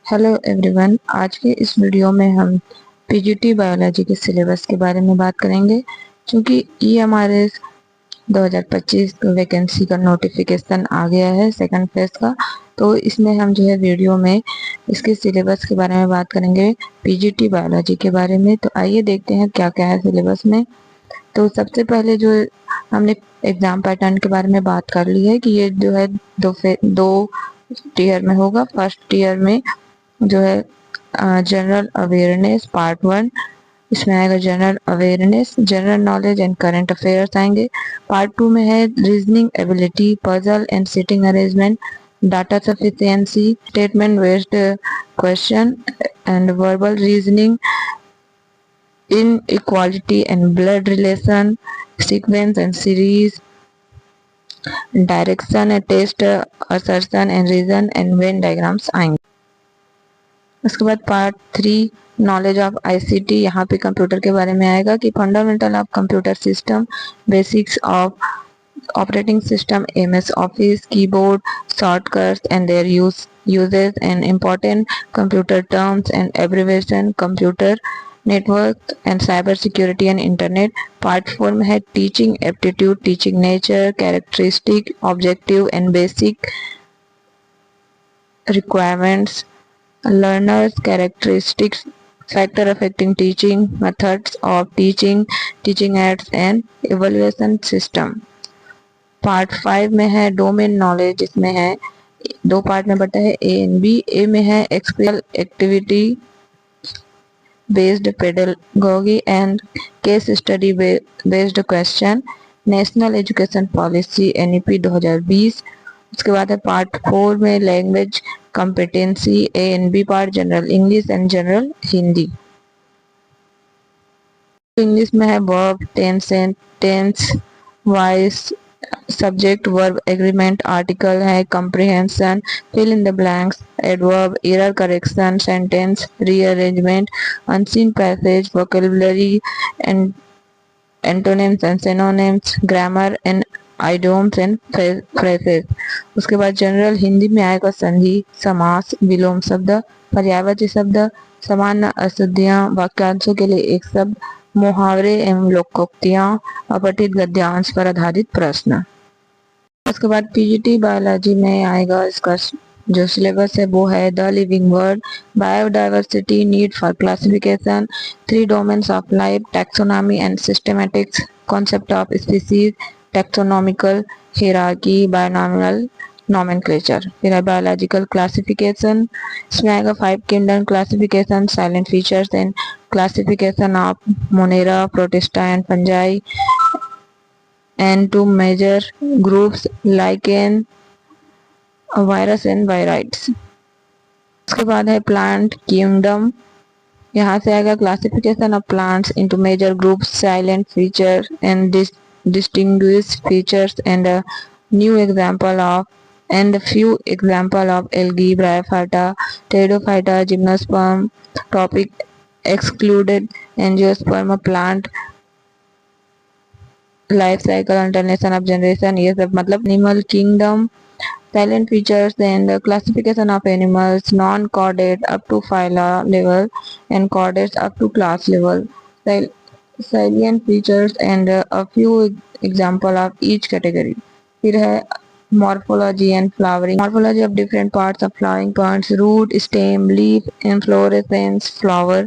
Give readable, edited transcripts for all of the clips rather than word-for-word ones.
Hello everyone, आज के इस वीडियो में हम पीजीटी बायोलॉजी के सिलेबस के बारे में बात करेंगे। क्योंकि ये हमारे 2025 वैकेंसी का नोटिफिकेशन आ गया है सेकंड फेज का, तो इसमें हम जो है वीडियो में इसके सिलेबस के बारे में बात करेंगे, पीजीटी बायोलॉजी के बारे में। तो आइए देखते हैं क्या क्या है सिलेबस में। तो सबसे पहले जो हमने एग्जाम पैटर्न के बारे में बात कर ली है कि ये जो है दो टीयर में होगा। फर्स्ट ईयर में जो है जनरल अवेयरनेस पार्ट 1, इसमें आएगा general awareness, general knowledge and current affairs आएंगे। पार्ट 2 में है reasoning ability, puzzle and sitting arrangement, data sufficiency, statement based question and verbal reasoning, inequality and blood relation, sequence and series, direction and test, assertion and reason and Venn diagrams आएंगे। उसके बाद part 3 knowledge of ICT, यहाँ पे computer के बारे में आएगा कि fundamental of computer system, basics of operating system, MS office, keyboard, shortcuts and there uses and important computer terms and abbreviation, computer network and cyber security and internet. Part 4 में है teaching aptitude, teaching nature, characteristic, objective and basic requirements, learners characteristics, factor affecting teaching, methods of teaching, teaching aids and evaluation system। Part 5 में है domain knowledge, इसमें है दो part में बटा है ए एंड बी। ए में है experimental activity based pedagogy and case study based question, national education policy NEP 2020। उसके बाद है पार्ट 4 में language competency, A and B part, general English and general Hindi. English में है verb, tense, voice, subject, verb, agreement, article है, comprehension, fill in the blanks, adverb, error correction, sentence rearrangement, unseen passage, vocabulary and antonyms and synonyms, grammar and idioms and phrases. उसके बाद general Hindi में आएगा संधि, समास, विलोम शब्द, पर्यायवाची शब्द, सामान्य अशुद्धियां, वाक्यांशों के लिए एक शब्द, मुहावरे एवं लोकोक्तियां, अपठित गद्यांश पर आधारित प्रश्न। उसके बाद पीजीटी बायोलॉजी में आएगा इसका जो सिलेबस है वो है the living world, biodiversity, need for classification, 3 domains of life, taxonomy and systematics, concept of species, taxonomical hierarchy, binomial nomenclature. फिर है बायोलॉजिकल क्लासिफिकेशन, इसमें आएगा 5 kingdom classification, silent features and classification of Monera, Protista and fungi, and 2 major groups lichen, virus and viroids. उसके बाद है plant kingdom, यहाँ से आएगा classification of plants into major groups, silent feature and distinguished features and a new example of and a few example of algae, bryophyta, pteridophyta, gymnosperm, topic excluded, angiosperm, plant life cycle, alternation of generation, ये सब मतलब animal kingdom, salient features and classification of animals, non chordate up to phyla level and chordates up to class level, salient features and a few example of each category। फिर है morphology and flowering, morphology of different parts of flowering plants, root, stem, leaf, inflorescence, flower,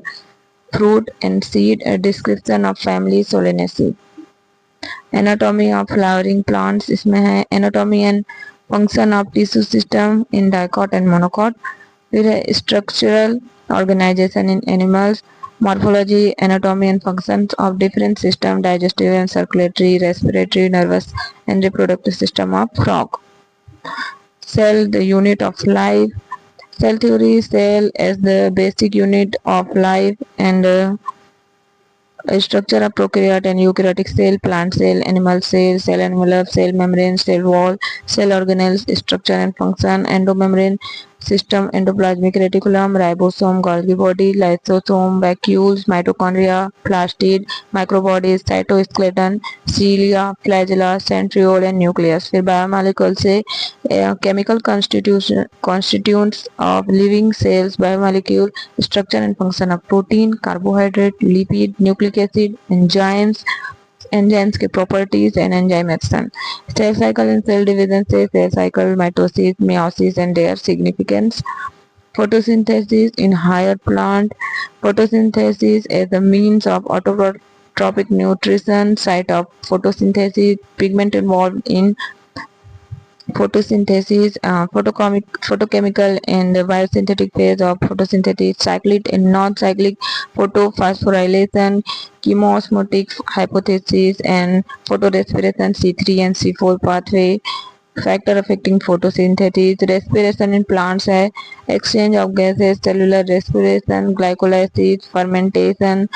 fruit and seed, a description of family Solanaceae। Anatomy of flowering plants, इसमें है anatomy and function of tissue system in dicot and monocot. फिर है structural organisation in animals, morphology, anatomy and functions of different system, digestive and circulatory, respiratory, nervous and reproductive system of frog. Cell, the unit of life, cell theory, cell as the basic unit of life and structure of prokaryote and eukaryotic cell, plant cell, animal cell, cell envelope, cell membrane, cell wall, cell organelles, structure and function, endomembrane, system, endoplasmic reticulum, ribosome, Golgi body, lysosome, vacuoles, mitochondria, plastid, microbodies, cytoskeleton, cilia, flagella, centriole and nucleus. फिर biomolecule से chemical constituents of living cells, biomolecule, structure and function of protein, carbohydrate, lipid, nucleic acid, enzymes के properties and enzyme action. Cell cycle and cell division से cell cycle, mitosis, meiosis and their significance. Photosynthesis in higher plant. Photosynthesis as a means of autotrophic nutrition. Site of photosynthesis. Pigment involved in photosynthesis, photochemical and biosynthetic phase of photosynthesis, cyclic and non-cyclic photophosphorylation, chemosmotic hypothesis and photorespiration C3 and C4 pathway. Factor affecting photosynthesis. Respiration in plants है exchange of gases, cellular respiration, glycolysis, fermentation,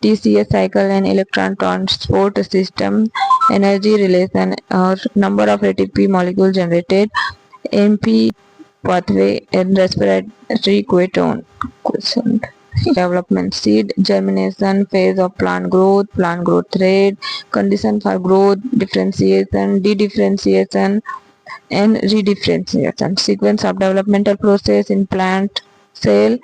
TCA cycle and electron transport system, energy relation or number of ATP molecule generated, MP pathway and respiratory ketone. Question. Development. Seed germination phase of plant growth rate, condition for growth, differentiation, de-differentiation and redifferentiation. Sequence of developmental process in plant cell.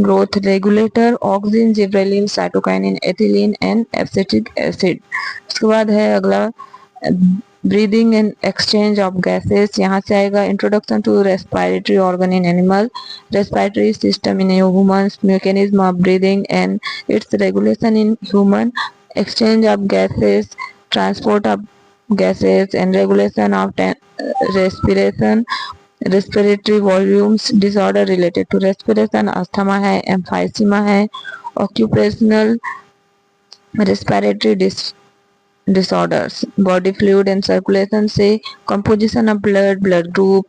Growth regulator, auxin, gibberellin, cytokinin, ethylene and abscisic acid. उसके बाद है अगला breathing and exchange of gases. यहाँ से आएगा introduction to respiratory organ in animal, respiratory system in humans, mechanism of breathing and its regulation in human, exchange of gases, transport of gases and regulation of respiration, respiratory volumes, disorder related to respiration, asthma है, emphysema है, occupational respiratory disorders, body fluid and circulation से composition of blood group,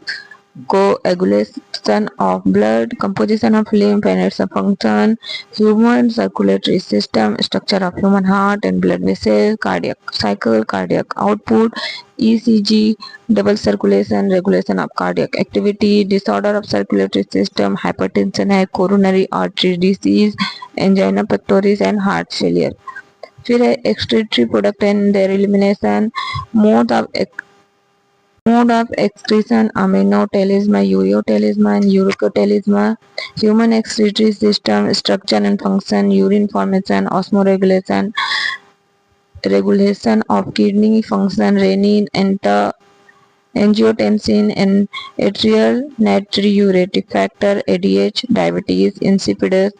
coagulation of blood, composition of lymph and its function, human circulatory system, structure of human heart and blood vessel, cardiac cycle, cardiac output, ECG, double circulation, regulation of cardiac activity, disorder of circulatory system, hypertension है, coronary artery disease, angina pectoris and heart failure. फिर है excretory product and their elimination, mode of excretion, aminotelisma, ureotelisma and urotelisma, human excretory system, structure and function, urine formation, osmoregulation, regulation of kidney function, renin, angiotensin and atrial natriuretic factor, ADH, diabetes insipidus,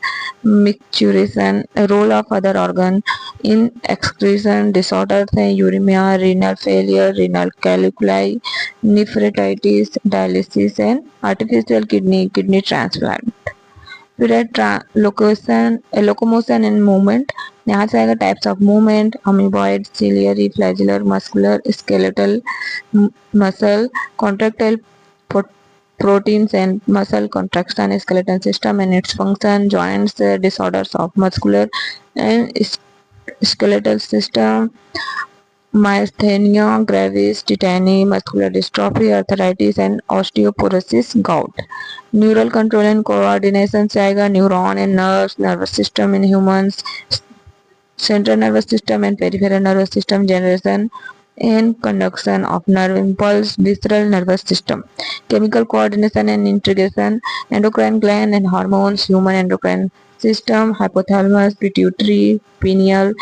micturition, role of other organ in excretion, disorders हैं uremia, renal failure, renal calculi, nephrititis, dialysis and artificial kidney transplant. फिर है locomotion and movement. यहाँ से आएगा types of movement, amoeboid, ciliary, flagellar, muscular, skeletal, muscle, contractile proteins and muscle contraction, skeleton system and its function, joints, disorders of muscular and skeletal system, myasthenia gravis, tetany, muscular dystrophy, arthritis and osteoporosis, gout. Neural control and coordination से आएगा neuron and nerves, nervous system in humans, central nervous system and peripheral nervous system, generation and conduction of nerve impulse, visceral nervous system, chemical coordination and integration, endocrine gland and hormones, human endocrine system, hypothalamus, pituitary, pineal,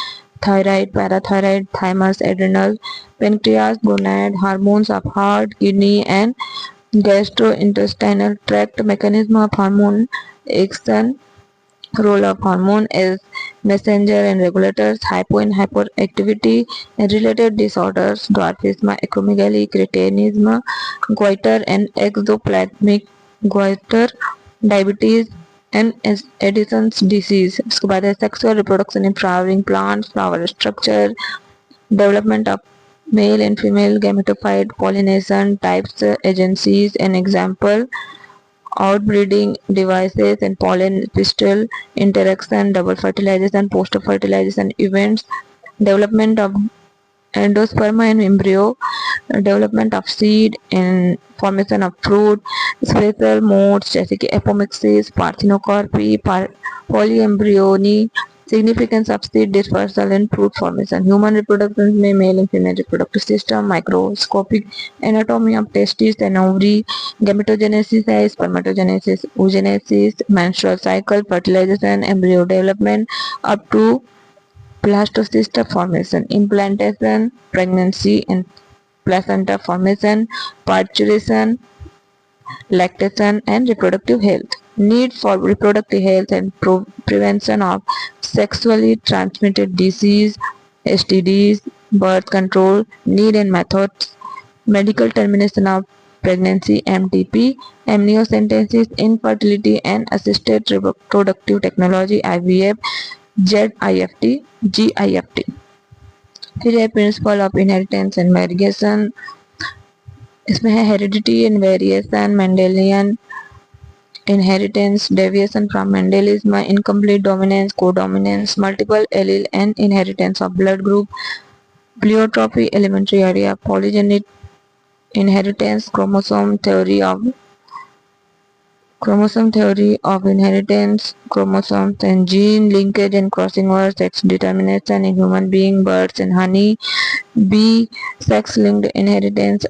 thyroid, parathyroid, thymus, adrenal, pancreas, gonad, hormones of heart, kidney and gastrointestinal tract, mechanism of hormone action, role of hormone as messenger and regulators, hypo and hyperactivity and related disorders, dwarfism, acromegaly, cretinism, goiter and exoplasmic goiter, diabetes and Addison's disease. उसके बाद है sexual reproduction in flowering plants, flower structure, development of male and female gametophyte, pollination, types, agencies and example, outbreeding devices and pollen pistil interaction, double fertilization, post fertilization events, development of endosperm and embryo, development of seed and formation of fruit, special modes जैसे कि apomixis, parthenocarpy, polyembryony, significance of seed dispersal and fruit formation, human reproduction में male and female reproductive system, microscopic anatomy of testes and ovary, gametogenesis है, spermatogenesis, oogenesis, menstrual cycle, fertilization, embryo development up to blastocyst formation, implantation, pregnancy and placenta formation, parturition, lactation and reproductive health. Need for reproductive health and prevention of sexually transmitted disease, STDs, birth control, need and methods, medical termination of pregnancy, MTP, amniocentesis, infertility and assisted reproductive technology, IVF, ZIFT, GIFT. फिर है principle of inheritance and variation, इसमें है heredity and variation, Mendelian inheritance, deviation from Mendelism, incomplete dominance, codominance, multiple allele and inheritance of blood group, pleiotropy, elementary area, polygenic inheritance, chromosome theory of inheritance, chromosomes and gene linkage and crossing over, sex determination in human being, birds and honey, B, sex linked inheritance,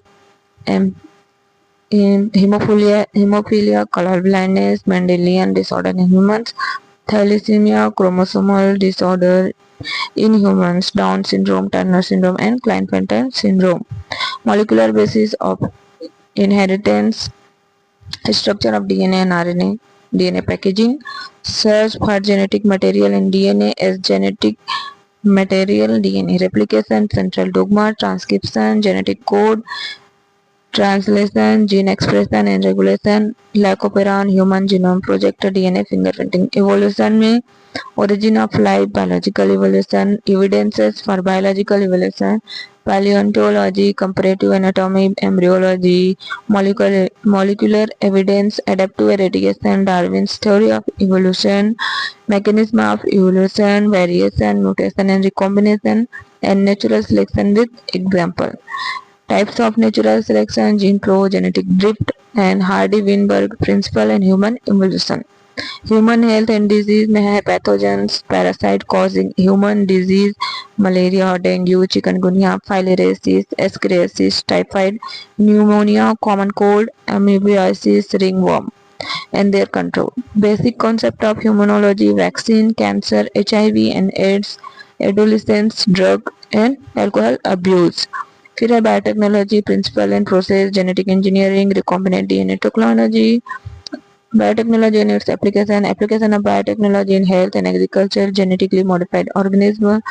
in hemophilia, color blindness, Mendelian disorder in humans, thalassemia, chromosomal disorder in humans, Down syndrome, Turner syndrome and Klinefelter syndrome. Molecular basis of inheritance, structure of DNA and RNA, DNA packaging, search for genetic material in DNA as genetic material, DNA replication, central dogma, transcription, genetic code, translation, gene expression and regulation, Lycoperon, human genome project, DNA fingerprinting. Evolution में origin of life, biological evolution, evidences for biological evolution, paleontology, comparative anatomy, embryology, molecular evidence, adaptive radiation, Darwin's theory of evolution, mechanism of evolution, variation, mutation and recombination, and natural selection with example. Types of natural selection, gene flow, genetic drift, and Hardy-Weinberg principle and human evolution. Human health and disease में है pathogens, parasite causing human disease, malaria, dengue, chikungunya, filariasis, ascariasis, typhoid, pneumonia, common cold, amoebiasis, ringworm, and their control. Basic concept of immunology, vaccine, cancer, HIV and AIDS, adolescence, drug and alcohol abuse. फिर है biotechnology, principle and process, genetic engineering, recombinant DNA technology, biotechnology and its application of biotechnology in health and agriculture, genetically modified organism,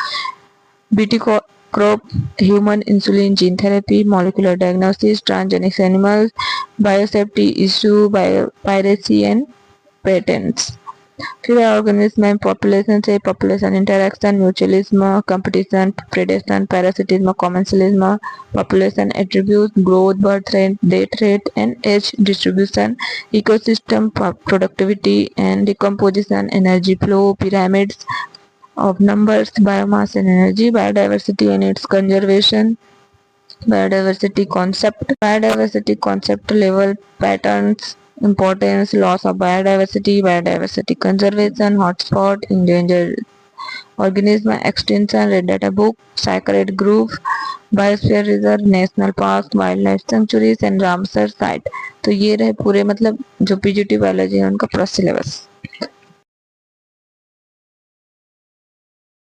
bt crop, human insulin gene therapy, molecular diagnosis, transgenic animals, biosafety issue, piracy and patents. फिर organism में population से population interaction, mutualism, competition, predation, parasitism, commensalism, population attribute, growth, birth rate, death rate and age distribution, ecosystem, productivity and decomposition, energy flow, pyramids of numbers, biomass and energy, biodiversity and its conservation, biodiversity concept level, patterns, importance, loss of biodiversity, biodiversity conservation, hotspot, endangered organism, extinction, red data book, sacred grove, biosphere reserve, national parks, wildlife sanctuaries and Ramsar site. तो ये रहे पूरे मतलब जो PGT biology है उनका पूरा syllabus.